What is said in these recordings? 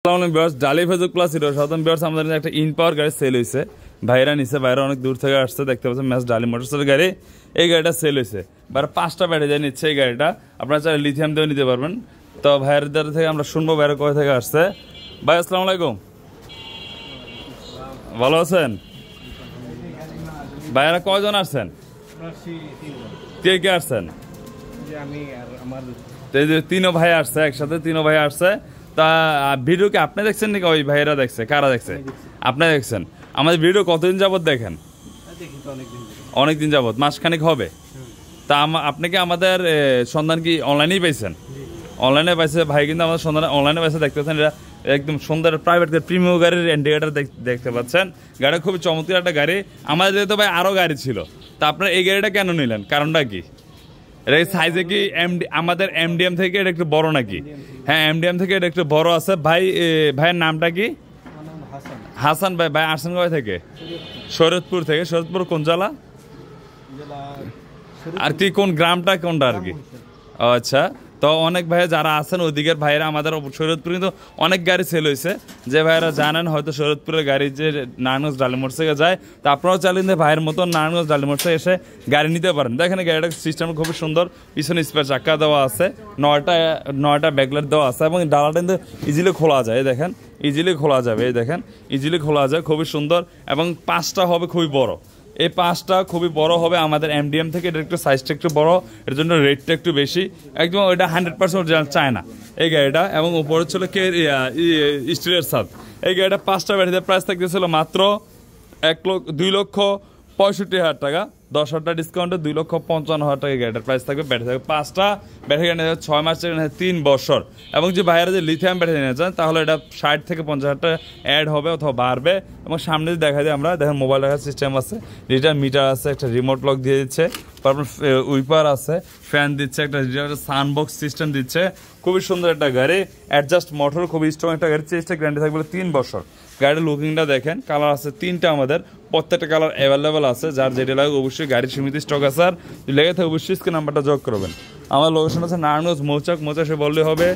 ডালি Facebook plus hero সাধারণ বিয়ার্স আমাদের একটা ইন পাওয়ার গাড়ি সেল হয়েছে। ভাইরা নিচে বাইরে অনেক দূর থেকে আসছে, দেখতে পাচ্ছেন ম্যাচ ডালি মোটরসাইকেল গাড়ি। এই গাড়িটা সেল হয়েছে, বাইরে 5টা ব্যাটারি নিচ্ছে এই গাড়িটা। আপনারা চাইলে লিথিয়াম দিয়েও নিতে পারবেন। তো ভাইয়ের থেকে আমরা শুনবো ভাইরা কোথা থেকে আসছে। ভাই আসসালামু আলাইকুম, ভালো আছেন? ভাইয়েরা কয়জন আসছেন? কে কে আসছেন? তিনও ভাই আসছে একসাথে, তিনও ভাই আসছে। তা ভিডিও কি আপনি দেখছেন নাকি ওই ভাইয়েরা দেখছে? কারা দেখছে? আপনি দেখছেন। আমাদের ভিডিও কতদিন যাবত দেখেন? অনেকদিন যাবত, মাসখানেক হবে। তা আপনি কি আমাদের সন্ধান কি অনলাইনেই পাইছেন? অনলাইনে পাইছে ভাই, কিন্তু আমাদের সন্ধান অনলাইনে পাইছে। দেখতে পাচ্ছেন এটা একদম সুন্দর প্রাইভেট প্রিমিয়াম গাড়ির ইন্ডিকেটার দেখতে পাচ্ছেন। গাড়িটা খুবই চমৎকার একটা গাড়ি। আমাদের যেহেতু ভাই আরও গাড়ি ছিল, তা আপনারা এই গাড়িটা কেন নিলেন? কারণটা কি? এটা সাইজে কি আমাদের এমডিএম থেকে এটা একটু বড় নাকি? হ্যাঁ, এমডিএম থেকে এটা একটু বড় আছে। ভাই ভাইয়ের নামটা কি? হাসান ভাই। ভাই আসছেন কোথায় থেকে? শরীয়তপুর থেকে। শরীয়তপুর কোন জেলা আর কি কোন গ্রামটা কোনটা আর কি? আচ্ছা, তো অনেক ভাই যারা আছেন ওইদিকের ভাইরা আমাদের শরীয়তপুর কিন্তু অনেক গাড়ি সেল হয়েছে। যে ভাইরা জানেন হয়তো শরীয়তপুরের গাড়ি যে নারায়ণগঞ্জ ডালি মোটরসাইকেল যায়, তা আপনারাও চাইলেন যে ভাইয়ের মতন নারায়ণগঞ্জ ডালি মোটরসাইকেল এসে গাড়ি নিতে পারেন। দেখেন গাড়িটার সিস্টেম খুবই সুন্দর। পিছনে স্পেয়ার চাক্কা দেওয়া আছে, 9টা ব্যাকলাইট দেওয়া আছে এবং ডালাটা কিন্তু ইজিলি খোলা যায়। দেখেন ইজিলি খোলা যাবে, এই দেখেন ইজিলি খোলা যায়, খুবই সুন্দর। এবং 5টা হবে খুবই বড়। এই 5টা খুবই বড় হবে আমাদের এমডিএম থেকে। এটা একটু সাইজটা একটু বড়, এর জন্য রেটটা একটু বেশি। একদম ওইটা 100% চায় না এই গাড়িটা। এবং উপরে ছিল কে স্টিলের ছাদ। এই গাড়িটা 5টা ব্যাটারিতে প্রাইস থাকতেছিল মাত্র 2,65,000 টাকা। 10,000 ডিসকাউন্টে 2,55,000 টাকা গাড়িটার প্রাইস থাকবে। ব্যাটারি থাকবে 5টা, ব্যাটারি গাড়ি 6 মাস 3 বছর। এবং যে বাইরে যে লিথিয়াম ব্যাটারি নিয়ে যান তাহলে এটা 60 থেকে 50,000 টাকা অ্যাড হবে অথবা বাড়বে। এবং সামনে যদি দেখা যায় আমরা দেখেন মোবাইল রাখার সিস্টেম আছে, ডিজিটাল মিটার আছে, একটা রিমোট লক দিয়ে দিচ্ছে, তারপর উইপার আছে, ফ্যান দিচ্ছে, একটা সানবক্স সিস্টেম দিচ্ছে। খুবই সুন্দর একটা গাড়ি, অ্যাডজাস্ট মোটর, খুবই স্ট্রং একটা গাড়ি। চেষ্টা গ্যারান্টি থাকবে 3 বছর। গাড়ির লুকিংটা দেখেন, কালার আছে 3টা আমাদের, প্রত্যেকটা কালার অ্যাভেলেবেল আছে। যার যেটা লাগে অবশ্যই গাড়ির সীমিত স্টক আছে। আর লেগে থাকে অবশ্যই স্ক্রিন নাম্বারটা যোগ করবেন। আমার লোকেশন আছে নারায়ণগঞ্জ মৌচাক বললে হবে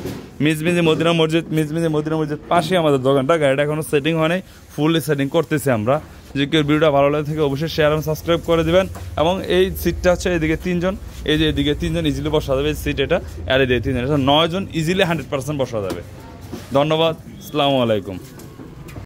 মিজমিজি মদিনা মসজিদ পাশে আমাদের দোকানটা। গাড়িটা এখনো সেটিং হয়নি, ফুললি সেটিং করতেছি আমরা। যে কেউ ভিডিওটা ভালো লাগে থেকে অবশ্যই শেয়ার এবং সাবস্ক্রাইব করে দিবেন। এবং এই সিটটা হচ্ছে এদিকে 3 জন, এই যে এদিকে 3 জন ইজিলি বসা যাবে সিট এটা। আর এদিকে 3 জন, 9 জন ইজিলি 100% বসা যাবে। ধন্যবাদ, আসসালামু আলাইকুম।